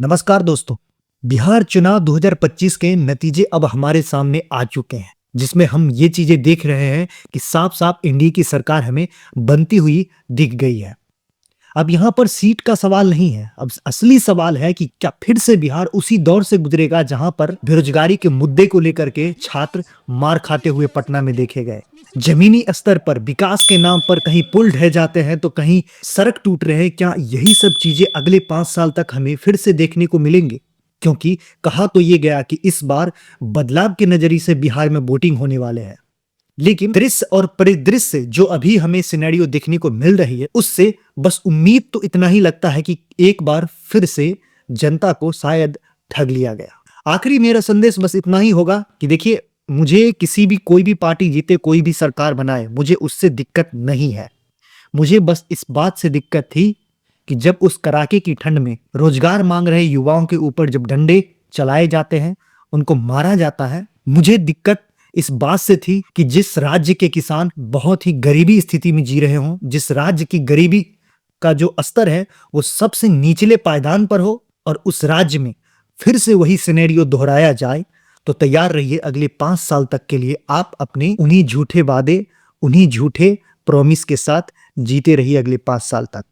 नमस्कार दोस्तों। बिहार चुनाव 2025 के नतीजे अब हमारे सामने आ चुके हैं, जिसमें हम ये चीजें देख रहे हैं कि साफ-साफ एनडीए की सरकार हमें बनती हुई दिख गई है। अब यहाँ पर सीट का सवाल नहीं है, अब असली सवाल है कि क्या फिर से बिहार उसी दौर से गुजरेगा जहाँ पर बेरोजगारी के मुद्दे को लेकर के छात्र मार खाते हुए पटना में देखे गए। जमीनी स्तर पर विकास के नाम पर कहीं पुल ढह जाते हैं तो कहीं सड़क टूट रहे हैं। क्या यही सब चीजें अगले 5 साल तक हमें फिर से देखने को मिलेंगे? क्योंकि कहा तो ये गया कि इस बार बदलाव के नजरिए से बिहार में वोटिंग होने वाले हैं, लेकिन दृश्य और परिदृश्य जो अभी हमें सिनेरियो देखने को मिल रही है, उससे बस उम्मीद तो इतना ही लगता है कि एक बार फिर से जनता को शायद ठग लिया गया। आखिरी मेरा संदेश बस इतना ही होगा कि देखिए, मुझे किसी भी कोई भी पार्टी जीते, कोई भी सरकार बनाए, मुझे उससे दिक्कत नहीं है। मुझे बस इस बात से दिक्कत थी कि जब उस कड़ाके की ठंड में रोजगार मांग रहे युवाओं के ऊपर जब डंडे चलाए जाते हैं, उनको मारा जाता है, मुझे दिक्कत इस बात से थी कि जिस राज्य के किसान बहुत ही गरीबी स्थिति में जी रहे हों, जिस राज्य की गरीबी का जो स्तर है वो सबसे निचले पायदान पर हो, और उस राज्य में फिर से वही सिनेरियो दोहराया जाए, तो तैयार रहिए अगले 5 साल तक के लिए आप अपने उन्हीं झूठे वादे, उन्हीं झूठे प्रॉमिस के साथ जीते रहिए अगले 5 साल तक।